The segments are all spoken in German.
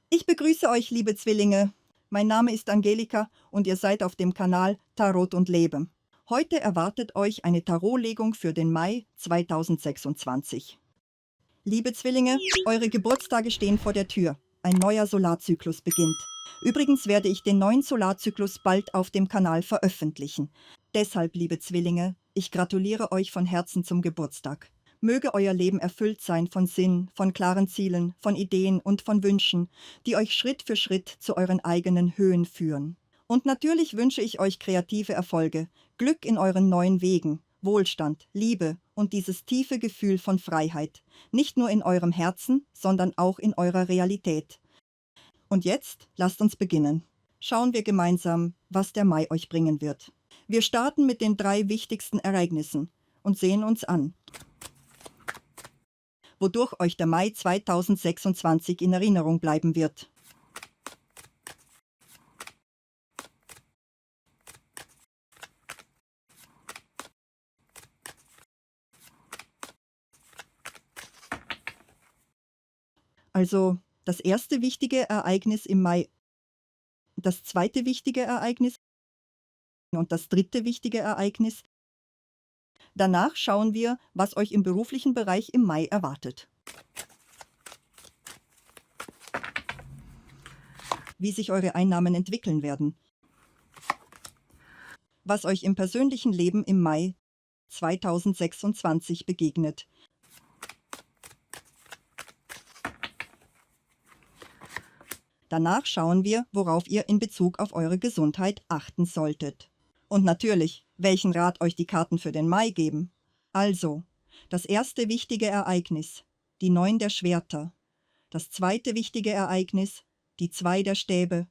Ich begrüße euch, liebe Zwillinge. Mein Name ist Angelika und ihr seid auf dem Kanal Tarot und Leben. Heute erwartet euch eine Tarotlegung für den Mai 2026. Liebe Zwillinge, eure Geburtstage stehen vor der Tür. Ein neuer Solarzyklus beginnt. Übrigens werde ich den neuen Solarzyklus bald auf dem Kanal veröffentlichen. Deshalb, liebe Zwillinge, ich gratuliere euch von Herzen zum Geburtstag. Möge euer Leben erfüllt sein von Sinn, von klaren Zielen, von Ideen und von Wünschen, die euch Schritt für Schritt zu euren eigenen Höhen führen. Und natürlich wünsche ich euch kreative Erfolge, Glück in euren neuen Wegen, Wohlstand, Liebe und dieses tiefe Gefühl von Freiheit, nicht nur in eurem Herzen, sondern auch in eurer Realität. Und jetzt lasst uns beginnen. Schauen wir gemeinsam, was der Mai euch bringen wird. Wir starten mit den 3 wichtigsten Ereignissen und sehen uns an, wodurch euch der Mai 2026 in Erinnerung bleiben wird. Also das erste wichtige Ereignis im Mai, das zweite wichtige Ereignis und das dritte wichtige Ereignis. Danach schauen wir, was euch im beruflichen Bereich im Mai erwartet. Wie sich eure Einnahmen entwickeln werden. Was euch im persönlichen Leben im Mai 2026 begegnet. Danach schauen wir, worauf ihr in Bezug auf eure Gesundheit achten solltet. Und natürlich, welchen Rat euch die Karten für den Mai geben. Also, das erste wichtige Ereignis, die 9 der Schwerter. Das zweite wichtige Ereignis, die 2 der Stäbe.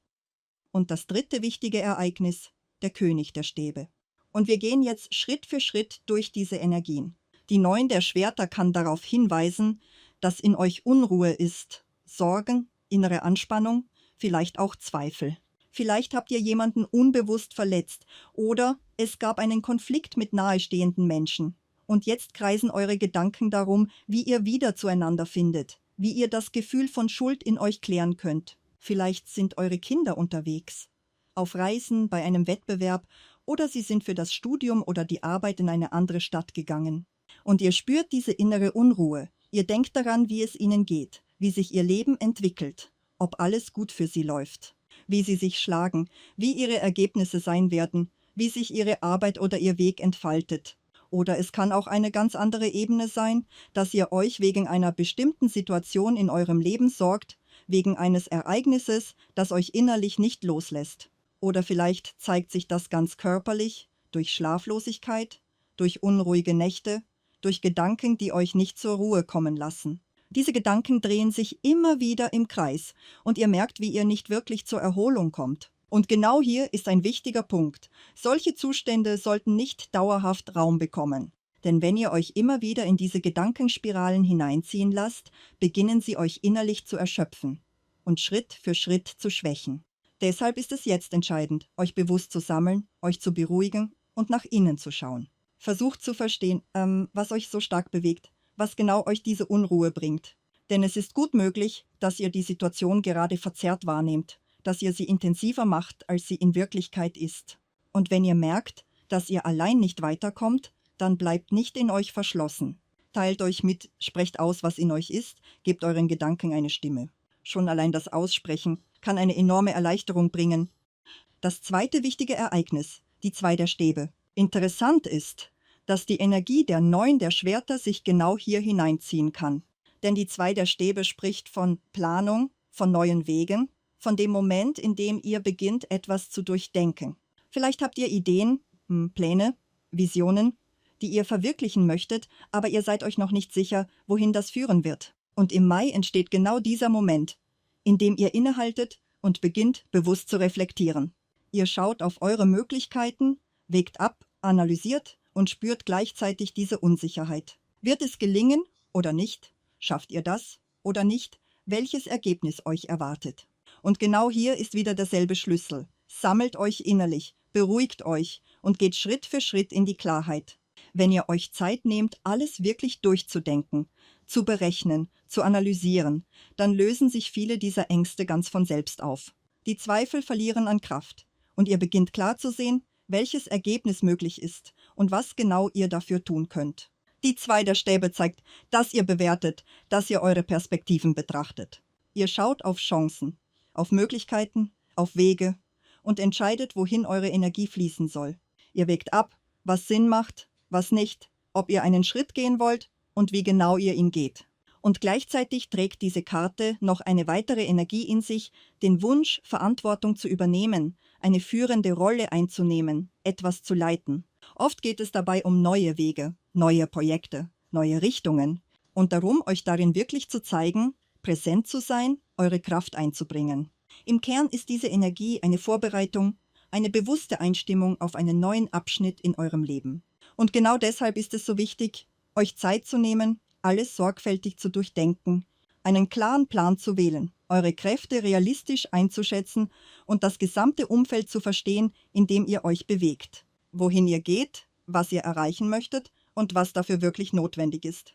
Und das dritte wichtige Ereignis, der König der Stäbe. Und wir gehen jetzt Schritt für Schritt durch diese Energien. Die 9 der Schwerter kann darauf hinweisen, dass in euch Unruhe ist, Sorgen, innere Anspannung, vielleicht auch Zweifel. Vielleicht habt ihr jemanden unbewusst verletzt oder es gab einen Konflikt mit nahestehenden Menschen. Und jetzt kreisen eure Gedanken darum, wie ihr wieder zueinander findet, wie ihr das Gefühl von Schuld in euch klären könnt. Vielleicht sind eure Kinder unterwegs, auf Reisen, bei einem Wettbewerb oder sie sind für das Studium oder die Arbeit in eine andere Stadt gegangen. Und ihr spürt diese innere Unruhe. Ihr denkt daran, wie es ihnen geht, wie sich ihr Leben entwickelt, ob alles gut für sie läuft, wie sie sich schlagen, wie ihre Ergebnisse sein werden, wie sich ihre Arbeit oder ihr Weg entfaltet. Oder es kann auch eine ganz andere Ebene sein, dass ihr euch wegen einer bestimmten Situation in eurem Leben sorgt, wegen eines Ereignisses, das euch innerlich nicht loslässt. Oder vielleicht zeigt sich das ganz körperlich, durch Schlaflosigkeit, durch unruhige Nächte, durch Gedanken, die euch nicht zur Ruhe kommen lassen. Diese Gedanken drehen sich immer wieder im Kreis und ihr merkt, wie ihr nicht wirklich zur Erholung kommt. Und genau hier ist ein wichtiger Punkt. Solche Zustände sollten nicht dauerhaft Raum bekommen. Denn wenn ihr euch immer wieder in diese Gedankenspiralen hineinziehen lasst, beginnen sie euch innerlich zu erschöpfen und Schritt für Schritt zu schwächen. Deshalb ist es jetzt entscheidend, euch bewusst zu sammeln, euch zu beruhigen und nach innen zu schauen. Versucht zu verstehen, was euch so stark bewegt, was genau euch diese Unruhe bringt. Denn es ist gut möglich, dass ihr die Situation gerade verzerrt wahrnehmt, dass ihr sie intensiver macht, als sie in Wirklichkeit ist. Und wenn ihr merkt, dass ihr allein nicht weiterkommt, dann bleibt nicht in euch verschlossen. Teilt euch mit, sprecht aus, was in euch ist, gebt euren Gedanken eine Stimme. Schon allein das Aussprechen kann eine enorme Erleichterung bringen. Das zweite wichtige Ereignis, die 2 der Stäbe. Interessant ist, dass die Energie der 9 der Schwerter sich genau hier hineinziehen kann. Denn die 2 der Stäbe spricht von Planung, von neuen Wegen, von dem Moment, in dem ihr beginnt, etwas zu durchdenken. Vielleicht habt ihr Ideen, Pläne, Visionen, die ihr verwirklichen möchtet, aber ihr seid euch noch nicht sicher, wohin das führen wird. Und im Mai entsteht genau dieser Moment, in dem ihr innehaltet und beginnt, bewusst zu reflektieren. Ihr schaut auf eure Möglichkeiten, wägt ab, analysiert und spürt gleichzeitig diese Unsicherheit. Wird es gelingen oder nicht? Schafft ihr das oder nicht? Welches Ergebnis euch erwartet? Und genau hier ist wieder derselbe Schlüssel. Sammelt euch innerlich, beruhigt euch und geht Schritt für Schritt in die Klarheit. Wenn ihr euch Zeit nehmt, alles wirklich durchzudenken, zu berechnen, zu analysieren, dann lösen sich viele dieser Ängste ganz von selbst auf. Die Zweifel verlieren an Kraft und ihr beginnt klar zu sehen, welches Ergebnis möglich ist und was genau ihr dafür tun könnt. Die 2 der Stäbe zeigt, dass ihr bewertet, dass ihr eure Perspektiven betrachtet. Ihr schaut auf Chancen, auf Möglichkeiten, auf Wege und entscheidet, wohin eure Energie fließen soll. Ihr wägt ab, was Sinn macht, was nicht, ob ihr einen Schritt gehen wollt und wie genau ihr ihn geht. Und gleichzeitig trägt diese Karte noch eine weitere Energie in sich, den Wunsch, Verantwortung zu übernehmen, eine führende Rolle einzunehmen, etwas zu leiten. Oft geht es dabei um neue Wege, neue Projekte, neue Richtungen und darum, euch darin wirklich zu zeigen, präsent zu sein, eure Kraft einzubringen. Im Kern ist diese Energie eine Vorbereitung, eine bewusste Einstimmung auf einen neuen Abschnitt in eurem Leben. Und genau deshalb ist es so wichtig, euch Zeit zu nehmen, alles sorgfältig zu durchdenken, einen klaren Plan zu wählen, eure Kräfte realistisch einzuschätzen und das gesamte Umfeld zu verstehen, in dem ihr euch bewegt, wohin ihr geht, was ihr erreichen möchtet und was dafür wirklich notwendig ist.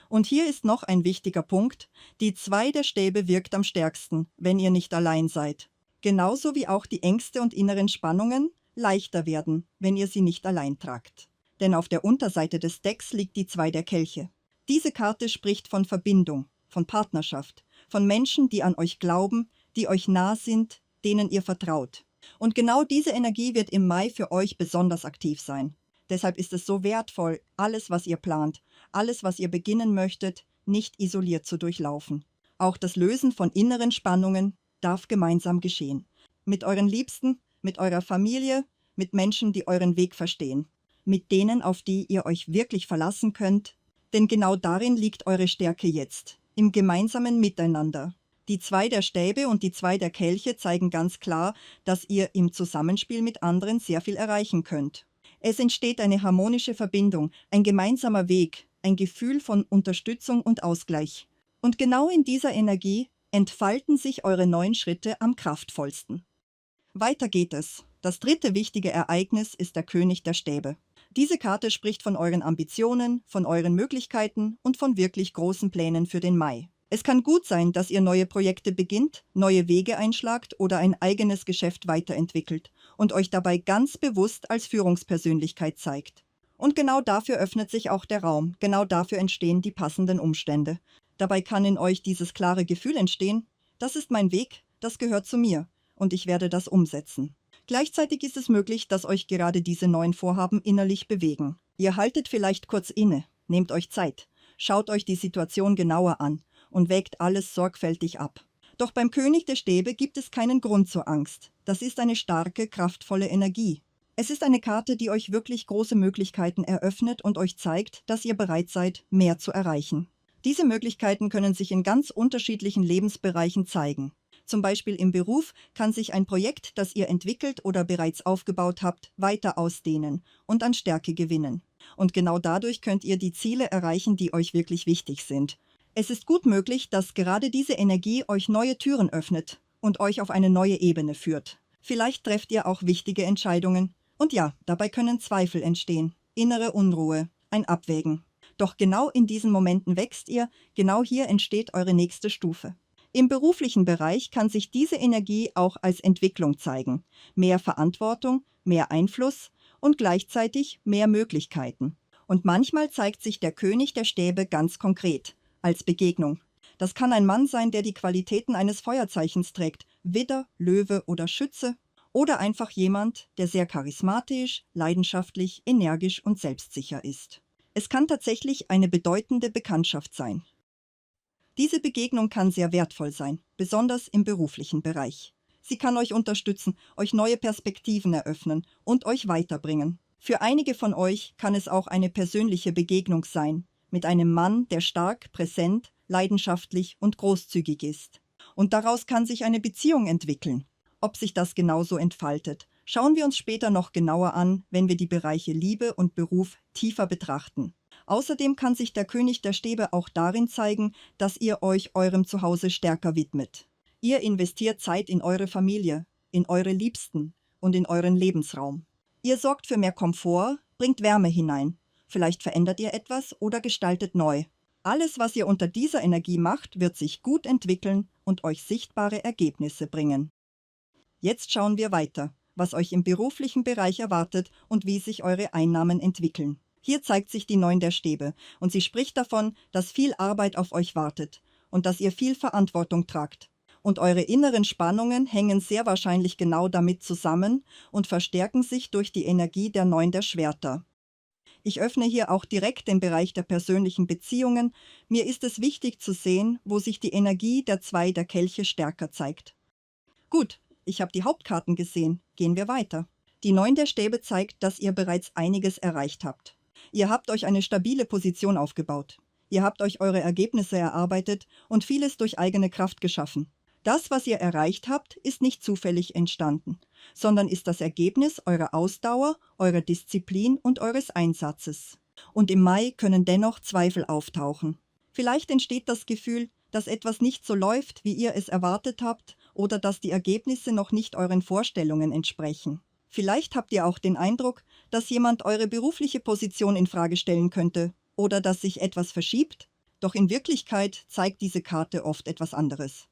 Und hier ist noch ein wichtiger Punkt: Die 2 der Stäbe wirkt am stärksten, wenn ihr nicht allein seid. Genauso wie auch die Ängste und inneren Spannungen leichter werden, wenn ihr sie nicht allein tragt. Denn auf der Unterseite des Decks liegt die 2 der Kelche. Diese Karte spricht von Verbindung, von Partnerschaft, von Menschen, die an euch glauben, die euch nah sind, denen ihr vertraut. Und genau diese Energie wird im Mai für euch besonders aktiv sein. Deshalb ist es so wertvoll, alles, was ihr plant, alles, was ihr beginnen möchtet, nicht isoliert zu durchlaufen. Auch das Lösen von inneren Spannungen darf gemeinsam geschehen. Mit euren Liebsten, mit eurer Familie, mit Menschen, die euren Weg verstehen. Mit denen, auf die ihr euch wirklich verlassen könnt. Denn genau darin liegt eure Stärke jetzt, im gemeinsamen Miteinander. Die 2 der Stäbe und die 2 der Kelche zeigen ganz klar, dass ihr im Zusammenspiel mit anderen sehr viel erreichen könnt. Es entsteht eine harmonische Verbindung, ein gemeinsamer Weg, ein Gefühl von Unterstützung und Ausgleich. Und genau in dieser Energie entfalten sich eure neuen Schritte am kraftvollsten. Weiter geht es. Das 3. wichtige Ereignis ist der König der Stäbe. Diese Karte spricht von euren Ambitionen, von euren Möglichkeiten und von wirklich großen Plänen für den Mai. Es kann gut sein, dass ihr neue Projekte beginnt, neue Wege einschlagt oder ein eigenes Geschäft weiterentwickelt und euch dabei ganz bewusst als Führungspersönlichkeit zeigt. Und genau dafür öffnet sich auch der Raum, genau dafür entstehen die passenden Umstände. Dabei kann in euch dieses klare Gefühl entstehen: Das ist mein Weg, das gehört zu mir und ich werde das umsetzen. Gleichzeitig ist es möglich, dass euch gerade diese neuen Vorhaben innerlich bewegen. Ihr haltet vielleicht kurz inne, nehmt euch Zeit, schaut euch die Situation genauer an und wägt alles sorgfältig ab. Doch beim König der Stäbe gibt es keinen Grund zur Angst. Das ist eine starke, kraftvolle Energie. Es ist eine Karte, die euch wirklich große Möglichkeiten eröffnet und euch zeigt, dass ihr bereit seid, mehr zu erreichen. Diese Möglichkeiten können sich in ganz unterschiedlichen Lebensbereichen zeigen. Zum Beispiel im Beruf kann sich ein Projekt, das ihr entwickelt oder bereits aufgebaut habt, weiter ausdehnen und an Stärke gewinnen. Und genau dadurch könnt ihr die Ziele erreichen, die euch wirklich wichtig sind. Es ist gut möglich, dass gerade diese Energie euch neue Türen öffnet und euch auf eine neue Ebene führt. Vielleicht trefft ihr auch wichtige Entscheidungen. Und ja, dabei können Zweifel entstehen, innere Unruhe, ein Abwägen. Doch genau in diesen Momenten wächst ihr, genau hier entsteht eure nächste Stufe. Im beruflichen Bereich kann sich diese Energie auch als Entwicklung zeigen. Mehr Verantwortung, mehr Einfluss und gleichzeitig mehr Möglichkeiten. Und manchmal zeigt sich der König der Stäbe ganz konkret, als Begegnung. Das kann ein Mann sein, der die Qualitäten eines Feuerzeichens trägt, Widder, Löwe oder Schütze, oder einfach jemand, der sehr charismatisch, leidenschaftlich, energisch und selbstsicher ist. Es kann tatsächlich eine bedeutende Bekanntschaft sein. Diese Begegnung kann sehr wertvoll sein, besonders im beruflichen Bereich. Sie kann euch unterstützen, euch neue Perspektiven eröffnen und euch weiterbringen. Für einige von euch kann es auch eine persönliche Begegnung sein, mit einem Mann, der stark, präsent, leidenschaftlich und großzügig ist. Und daraus kann sich eine Beziehung entwickeln. Ob sich das genauso entfaltet, schauen wir uns später noch genauer an, wenn wir die Bereiche Liebe und Beruf tiefer betrachten. Außerdem kann sich der König der Stäbe auch darin zeigen, dass ihr euch eurem Zuhause stärker widmet. Ihr investiert Zeit in eure Familie, in eure Liebsten und in euren Lebensraum. Ihr sorgt für mehr Komfort, bringt Wärme hinein. Vielleicht verändert ihr etwas oder gestaltet neu. Alles, was ihr unter dieser Energie macht, wird sich gut entwickeln und euch sichtbare Ergebnisse bringen. Jetzt schauen wir weiter, was euch im beruflichen Bereich erwartet und wie sich eure Einnahmen entwickeln. Hier zeigt sich die 9 der Stäbe und sie spricht davon, dass viel Arbeit auf euch wartet und dass ihr viel Verantwortung tragt. Und eure inneren Spannungen hängen sehr wahrscheinlich genau damit zusammen und verstärken sich durch die Energie der 9 der Schwerter. Ich öffne hier auch direkt den Bereich der persönlichen Beziehungen. Mir ist es wichtig zu sehen, wo sich die Energie der 2 der Kelche stärker zeigt. Gut, ich habe die Hauptkarten gesehen. Gehen wir weiter. Die 9 der Stäbe zeigt, dass ihr bereits einiges erreicht habt. Ihr habt euch eine stabile Position aufgebaut. Ihr habt euch eure Ergebnisse erarbeitet und vieles durch eigene Kraft geschaffen. Das, was ihr erreicht habt, ist nicht zufällig entstanden, sondern ist das Ergebnis eurer Ausdauer, eurer Disziplin und eures Einsatzes. Und im Mai können dennoch Zweifel auftauchen. Vielleicht entsteht das Gefühl, dass etwas nicht so läuft, wie ihr es erwartet habt, oder dass die Ergebnisse noch nicht euren Vorstellungen entsprechen. Vielleicht habt ihr auch den Eindruck, dass jemand eure berufliche Position in Frage stellen könnte oder dass sich etwas verschiebt, doch in Wirklichkeit zeigt diese Karte oft etwas anderes.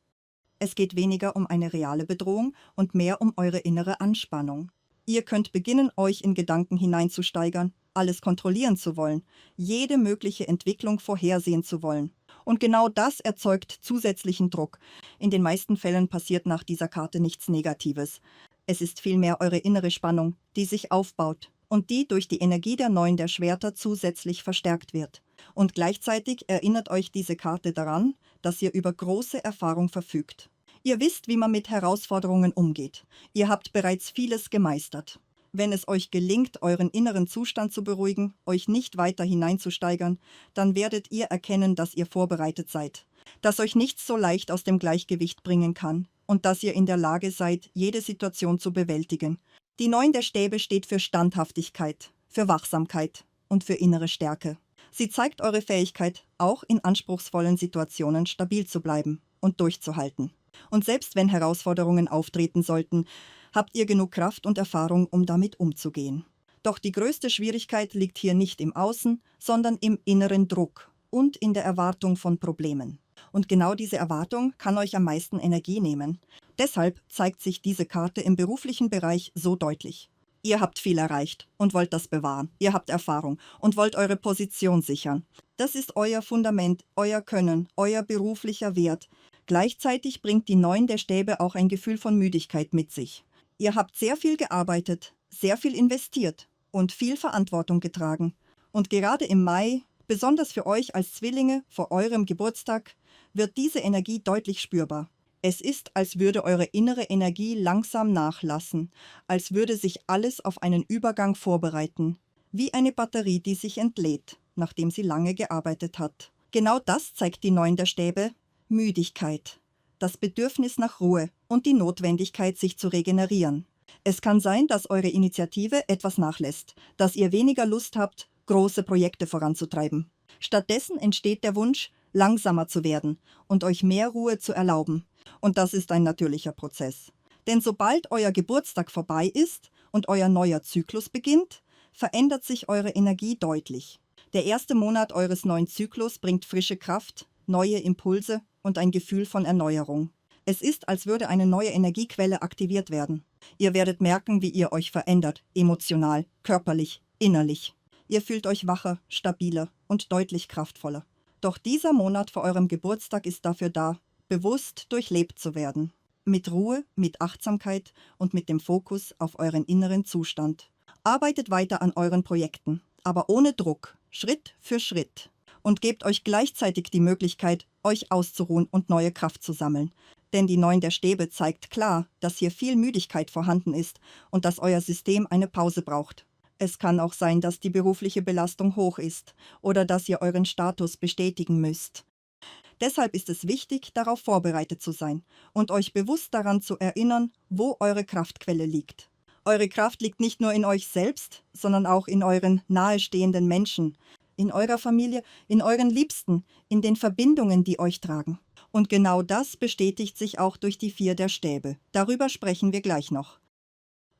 Es geht weniger um eine reale Bedrohung und mehr um eure innere Anspannung. Ihr könnt beginnen, euch in Gedanken hineinzusteigern, alles kontrollieren zu wollen, jede mögliche Entwicklung vorhersehen zu wollen. Und genau das erzeugt zusätzlichen Druck. In den meisten Fällen passiert nach dieser Karte nichts Negatives. Es ist vielmehr eure innere Spannung, die sich aufbaut und die durch die Energie der 9 der Schwerter zusätzlich verstärkt wird. Und gleichzeitig erinnert euch diese Karte daran, dass ihr über große Erfahrung verfügt. Ihr wisst, wie man mit Herausforderungen umgeht. Ihr habt bereits vieles gemeistert. Wenn es euch gelingt, euren inneren Zustand zu beruhigen, euch nicht weiter hineinzusteigern, dann werdet ihr erkennen, dass ihr vorbereitet seid, dass euch nichts so leicht aus dem Gleichgewicht bringen kann und dass ihr in der Lage seid, jede Situation zu bewältigen. Die 9 der Stäbe steht für Standhaftigkeit, für Wachsamkeit und für innere Stärke. Sie zeigt eure Fähigkeit, auch in anspruchsvollen Situationen stabil zu bleiben und durchzuhalten. Und selbst wenn Herausforderungen auftreten sollten, habt ihr genug Kraft und Erfahrung, um damit umzugehen. Doch die größte Schwierigkeit liegt hier nicht im Außen, sondern im inneren Druck und in der Erwartung von Problemen. Und genau diese Erwartung kann euch am meisten Energie nehmen. Deshalb zeigt sich diese Karte im beruflichen Bereich so deutlich. Ihr habt viel erreicht und wollt das bewahren. Ihr habt Erfahrung und wollt eure Position sichern. Das ist euer Fundament, euer Können, euer beruflicher Wert. Gleichzeitig bringt die 9 der Stäbe auch ein Gefühl von Müdigkeit mit sich. Ihr habt sehr viel gearbeitet, sehr viel investiert und viel Verantwortung getragen. Und gerade im Mai, besonders für euch als Zwillinge vor eurem Geburtstag, wird diese Energie deutlich spürbar. Es ist, als würde eure innere Energie langsam nachlassen, als würde sich alles auf einen Übergang vorbereiten, wie eine Batterie, die sich entlädt, nachdem sie lange gearbeitet hat. Genau das zeigt die 9 der Stäbe: Müdigkeit, das Bedürfnis nach Ruhe und die Notwendigkeit, sich zu regenerieren. Es kann sein, dass eure Initiative etwas nachlässt, dass ihr weniger Lust habt, große Projekte voranzutreiben. Stattdessen entsteht der Wunsch, langsamer zu werden und euch mehr Ruhe zu erlauben. Und das ist ein natürlicher Prozess. Denn sobald euer Geburtstag vorbei ist und euer neuer Zyklus beginnt, verändert sich eure Energie deutlich. Der erste Monat eures neuen Zyklus bringt frische Kraft, neue Impulse und ein Gefühl von Erneuerung. Es ist, als würde eine neue Energiequelle aktiviert werden. Ihr werdet merken, wie ihr euch verändert, emotional, körperlich, innerlich. Ihr fühlt euch wacher, stabiler und deutlich kraftvoller. Doch dieser Monat vor eurem Geburtstag ist dafür da, bewusst durchlebt zu werden. Mit Ruhe, mit Achtsamkeit und mit dem Fokus auf euren inneren Zustand. Arbeitet weiter an euren Projekten, aber ohne Druck, Schritt für Schritt. Und gebt euch gleichzeitig die Möglichkeit, euch auszuruhen und neue Kraft zu sammeln. Denn die 9 der Stäbe zeigt klar, dass hier viel Müdigkeit vorhanden ist und dass euer System eine Pause braucht. Es kann auch sein, dass die berufliche Belastung hoch ist oder dass ihr euren Status bestätigen müsst. Deshalb ist es wichtig, darauf vorbereitet zu sein und euch bewusst daran zu erinnern, wo eure Kraftquelle liegt. Eure Kraft liegt nicht nur in euch selbst, sondern auch in euren nahestehenden Menschen, in eurer Familie, in euren Liebsten, in den Verbindungen, die euch tragen. Und genau das bestätigt sich auch durch die 4 der Stäbe. Darüber sprechen wir gleich noch.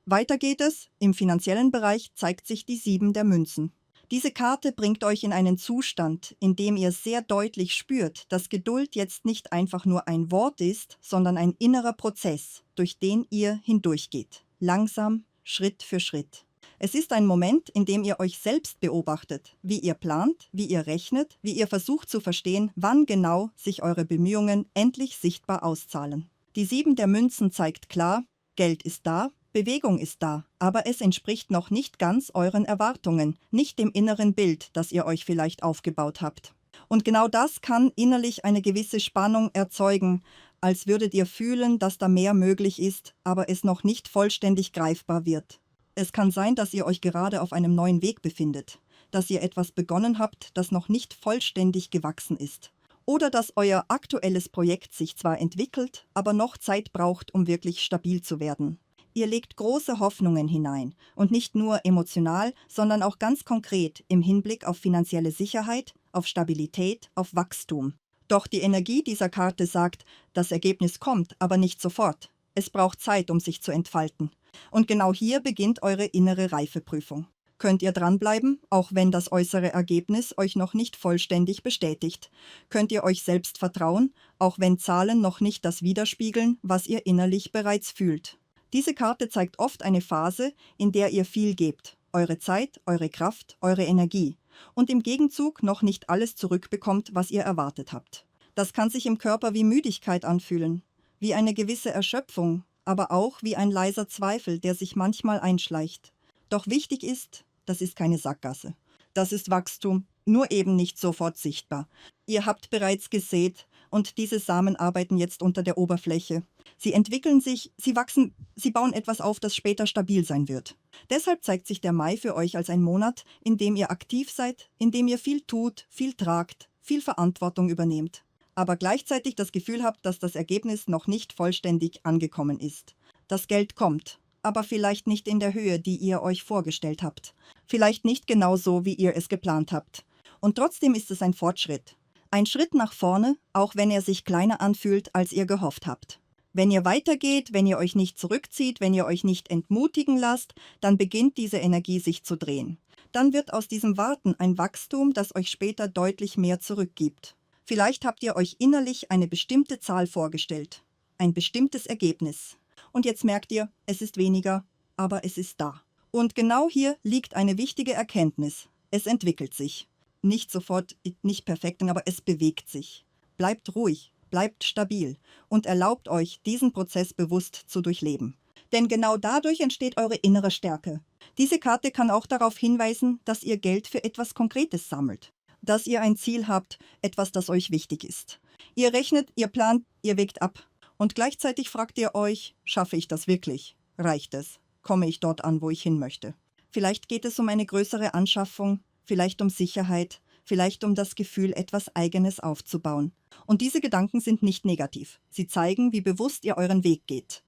Weiter geht es, im finanziellen Bereich zeigt sich die 7 der Münzen. Diese Karte bringt euch in einen Zustand, in dem ihr sehr deutlich spürt, dass Geduld jetzt nicht einfach nur ein Wort ist, sondern ein innerer Prozess, durch den ihr hindurchgeht. Langsam, Schritt für Schritt. Es ist ein Moment, in dem ihr euch selbst beobachtet, wie ihr plant, wie ihr rechnet, wie ihr versucht zu verstehen, wann genau sich eure Bemühungen endlich sichtbar auszahlen. Die 7 der Münzen zeigt klar, Geld ist da, Bewegung ist da, aber es entspricht noch nicht ganz euren Erwartungen, nicht dem inneren Bild, das ihr euch vielleicht aufgebaut habt. Und genau das kann innerlich eine gewisse Spannung erzeugen, als würdet ihr fühlen, dass da mehr möglich ist, aber es noch nicht vollständig greifbar wird. Es kann sein, dass ihr euch gerade auf einem neuen Weg befindet, dass ihr etwas begonnen habt, das noch nicht vollständig gewachsen ist. Oder dass euer aktuelles Projekt sich zwar entwickelt, aber noch Zeit braucht, um wirklich stabil zu werden. Ihr legt große Hoffnungen hinein und nicht nur emotional, sondern auch ganz konkret im Hinblick auf finanzielle Sicherheit, auf Stabilität, auf Wachstum. Doch die Energie dieser Karte sagt, das Ergebnis kommt, aber nicht sofort. Es braucht Zeit, um sich zu entfalten. Und genau hier beginnt eure innere Reifeprüfung. Könnt ihr dranbleiben, auch wenn das äußere Ergebnis euch noch nicht vollständig bestätigt? Könnt ihr euch selbst vertrauen, auch wenn Zahlen noch nicht das widerspiegeln, was ihr innerlich bereits fühlt? Diese Karte zeigt oft eine Phase, in der ihr viel gebt, eure Zeit, eure Kraft, eure Energie und im Gegenzug noch nicht alles zurückbekommt, was ihr erwartet habt. Das kann sich im Körper wie Müdigkeit anfühlen, wie eine gewisse Erschöpfung, aber auch wie ein leiser Zweifel, der sich manchmal einschleicht. Doch wichtig ist, das ist keine Sackgasse. Das ist Wachstum, nur eben nicht sofort sichtbar. Ihr habt bereits gesät und diese Samen arbeiten jetzt unter der Oberfläche. Sie entwickeln sich, sie wachsen, sie bauen etwas auf, das später stabil sein wird. Deshalb zeigt sich der Mai für euch als ein Monat, in dem ihr aktiv seid, in dem ihr viel tut, viel tragt, viel Verantwortung übernehmt. Aber gleichzeitig das Gefühl habt, dass das Ergebnis noch nicht vollständig angekommen ist. Das Geld kommt, aber vielleicht nicht in der Höhe, die ihr euch vorgestellt habt. Vielleicht nicht genau so, wie ihr es geplant habt. Und trotzdem ist es ein Fortschritt. Ein Schritt nach vorne, auch wenn er sich kleiner anfühlt, als ihr gehofft habt. Wenn ihr weitergeht, wenn ihr euch nicht zurückzieht, wenn ihr euch nicht entmutigen lasst, dann beginnt diese Energie sich zu drehen. Dann wird aus diesem Warten ein Wachstum, das euch später deutlich mehr zurückgibt. Vielleicht habt ihr euch innerlich eine bestimmte Zahl vorgestellt, ein bestimmtes Ergebnis. Und jetzt merkt ihr, es ist weniger, aber es ist da. Und genau hier liegt eine wichtige Erkenntnis. Es entwickelt sich. Nicht sofort, nicht perfekt, aber es bewegt sich. Bleibt ruhig, bleibt stabil und erlaubt euch, diesen Prozess bewusst zu durchleben. Denn genau dadurch entsteht eure innere Stärke. Diese Karte kann auch darauf hinweisen, dass ihr Geld für etwas Konkretes sammelt. Dass ihr ein Ziel habt, etwas, das euch wichtig ist. Ihr rechnet, ihr plant, ihr wägt ab. Und gleichzeitig fragt ihr euch, schaffe ich das wirklich? Reicht es? Komme ich dort an, wo ich hin möchte? Vielleicht geht es um eine größere Anschaffung, vielleicht um Sicherheit, vielleicht um das Gefühl, etwas Eigenes aufzubauen. Und diese Gedanken sind nicht negativ. Sie zeigen, wie bewusst ihr euren Weg geht.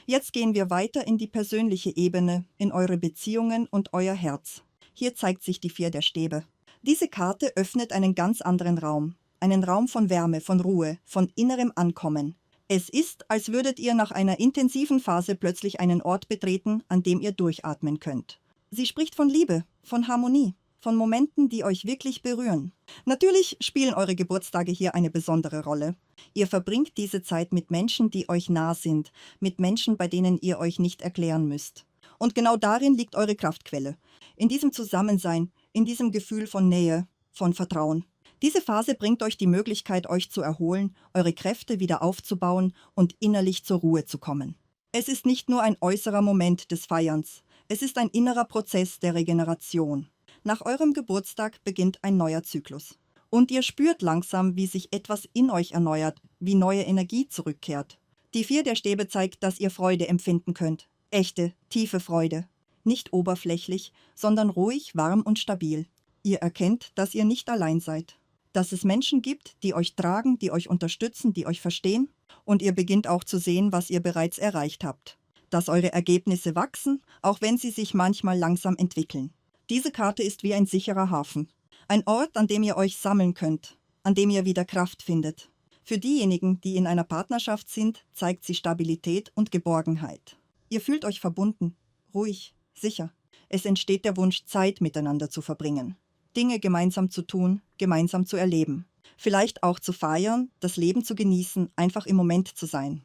Jetzt gehen wir weiter in die persönliche Ebene, in eure Beziehungen und euer Herz. Hier zeigt sich die 4 der Stäbe. Diese Karte öffnet einen ganz anderen Raum. Einen Raum von Wärme, von Ruhe, von innerem Ankommen. Es ist, als würdet ihr nach einer intensiven Phase plötzlich einen Ort betreten, an dem ihr durchatmen könnt. Sie spricht von Liebe, von Harmonie, von Momenten, die euch wirklich berühren. Natürlich spielen eure Geburtstage hier eine besondere Rolle. Ihr verbringt diese Zeit mit Menschen, die euch nah sind, mit Menschen, bei denen ihr euch nicht erklären müsst. Und genau darin liegt eure Kraftquelle. In diesem Zusammensein, in diesem Gefühl von Nähe, von Vertrauen. Diese Phase bringt euch die Möglichkeit, euch zu erholen, eure Kräfte wieder aufzubauen und innerlich zur Ruhe zu kommen. Es ist nicht nur ein äußerer Moment des Feierns, es ist ein innerer Prozess der Regeneration. Nach eurem Geburtstag beginnt ein neuer Zyklus. Und ihr spürt langsam, wie sich etwas in euch erneuert, wie neue Energie zurückkehrt. Die 4 der Stäbe zeigt, dass ihr Freude empfinden könnt. Echte, tiefe Freude. Nicht oberflächlich, sondern ruhig, warm und stabil. Ihr erkennt, dass ihr nicht allein seid. Dass es Menschen gibt, die euch tragen, die euch unterstützen, die euch verstehen. Und ihr beginnt auch zu sehen, was ihr bereits erreicht habt. Dass eure Ergebnisse wachsen, auch wenn sie sich manchmal langsam entwickeln. Diese Karte ist wie ein sicherer Hafen. Ein Ort, an dem ihr euch sammeln könnt, an dem ihr wieder Kraft findet. Für diejenigen, die in einer Partnerschaft sind, zeigt sie Stabilität und Geborgenheit. Ihr fühlt euch verbunden, ruhig, sicher. Es entsteht der Wunsch, Zeit miteinander zu verbringen, Dinge gemeinsam zu tun, gemeinsam zu erleben, vielleicht auch zu feiern, das Leben zu genießen, einfach im Moment zu sein.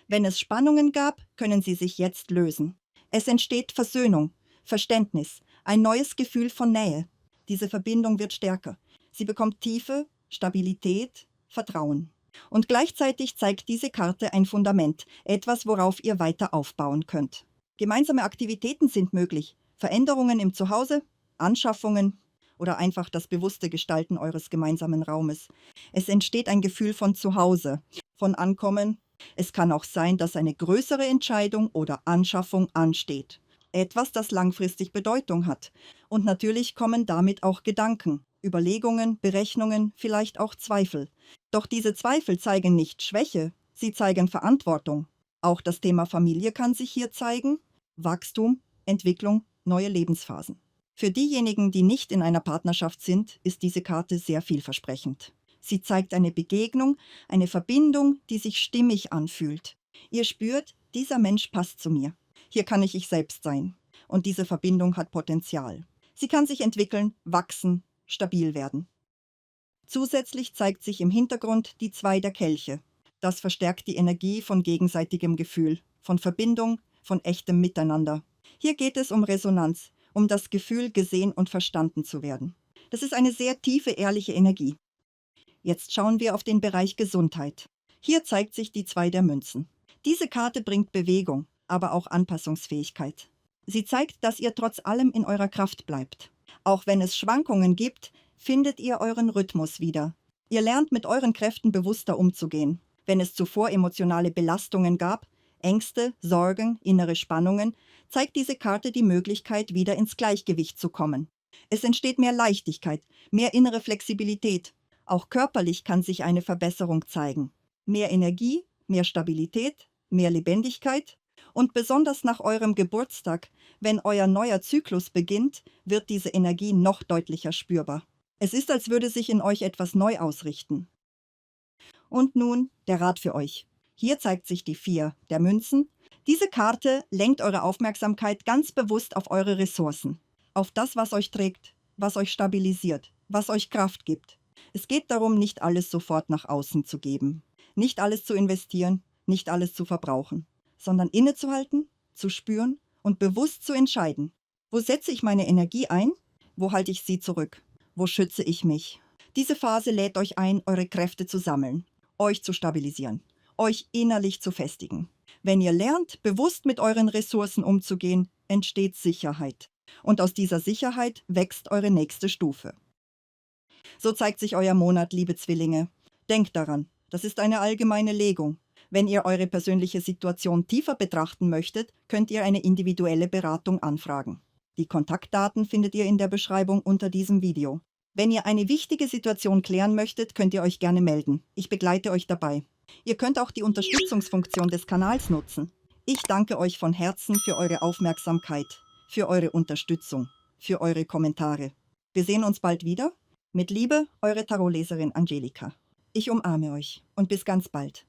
Wenn es Spannungen gab, können sie sich jetzt lösen. Es entsteht Versöhnung, Verständnis, ein neues Gefühl von Nähe. Diese Verbindung wird stärker. Sie bekommt Tiefe, Stabilität, Vertrauen. Und gleichzeitig zeigt diese Karte ein Fundament, etwas, worauf ihr weiter aufbauen könnt. Gemeinsame Aktivitäten sind möglich, Veränderungen im Zuhause, Anschaffungen oder einfach das bewusste Gestalten eures gemeinsamen Raumes. Es entsteht ein Gefühl von Zuhause, von Ankommen. Es kann auch sein, dass eine größere Entscheidung oder Anschaffung ansteht. Etwas, das langfristig Bedeutung hat. Und natürlich kommen damit auch Gedanken, Überlegungen, Berechnungen, vielleicht auch Zweifel. Doch diese Zweifel zeigen nicht Schwäche, sie zeigen Verantwortung. Auch das Thema Familie kann sich hier zeigen. Wachstum, Entwicklung, neue Lebensphasen. Für diejenigen, die nicht in einer Partnerschaft sind, ist diese Karte sehr vielversprechend. Sie zeigt eine Begegnung, eine Verbindung, die sich stimmig anfühlt. Ihr spürt, dieser Mensch passt zu mir. Hier kann ich selbst sein. Und diese Verbindung hat Potenzial. Sie kann sich entwickeln, wachsen, stabil werden. Zusätzlich zeigt sich im Hintergrund die 2 der Kelche. Das verstärkt die Energie von gegenseitigem Gefühl, von Verbindung, von echtem Miteinander. Hier geht es um Resonanz, um das Gefühl, gesehen und verstanden zu werden. Das ist eine sehr tiefe, ehrliche Energie. Jetzt schauen wir auf den Bereich Gesundheit. Hier zeigt sich die 2 der Münzen. Diese Karte bringt Bewegung, aber auch Anpassungsfähigkeit. Sie zeigt, dass ihr trotz allem in eurer Kraft bleibt. Auch wenn es Schwankungen gibt, findet ihr euren Rhythmus wieder. Ihr lernt mit euren Kräften bewusster umzugehen. Wenn es zuvor emotionale Belastungen gab, Ängste, Sorgen, innere Spannungen, zeigt diese Karte die Möglichkeit, wieder ins Gleichgewicht zu kommen. Es entsteht mehr Leichtigkeit, mehr innere Flexibilität. Auch körperlich kann sich eine Verbesserung zeigen. Mehr Energie, mehr Stabilität, mehr Lebendigkeit. Und besonders nach eurem Geburtstag, wenn euer neuer Zyklus beginnt, wird diese Energie noch deutlicher spürbar. Es ist, als würde sich in euch etwas neu ausrichten. Und nun der Rat für euch. Hier zeigt sich die 4 der Münzen. Diese Karte lenkt eure Aufmerksamkeit ganz bewusst auf eure Ressourcen, auf das, was euch trägt, was euch stabilisiert, was euch Kraft gibt. Es geht darum, nicht alles sofort nach außen zu geben, nicht alles zu investieren, nicht alles zu verbrauchen, sondern innezuhalten, zu spüren und bewusst zu entscheiden. Wo setze ich meine Energie ein? Wo halte ich sie zurück? Wo schütze ich mich? Diese Phase lädt euch ein, eure Kräfte zu sammeln, euch zu stabilisieren, euch innerlich zu festigen. Wenn ihr lernt, bewusst mit euren Ressourcen umzugehen, entsteht Sicherheit. Und aus dieser Sicherheit wächst eure nächste Stufe. So zeigt sich euer Monat, liebe Zwillinge. Denkt daran, das ist eine allgemeine Legung. Wenn ihr eure persönliche Situation tiefer betrachten möchtet, könnt ihr eine individuelle Beratung anfragen. Die Kontaktdaten findet ihr in der Beschreibung unter diesem Video. Wenn ihr eine wichtige Situation klären möchtet, könnt ihr euch gerne melden. Ich begleite euch dabei. Ihr könnt auch die Unterstützungsfunktion des Kanals nutzen. Ich danke euch von Herzen für eure Aufmerksamkeit, für eure Unterstützung, für eure Kommentare. Wir sehen uns bald wieder. Mit Liebe, eure Tarotleserin Angelika. Ich umarme euch und bis ganz bald.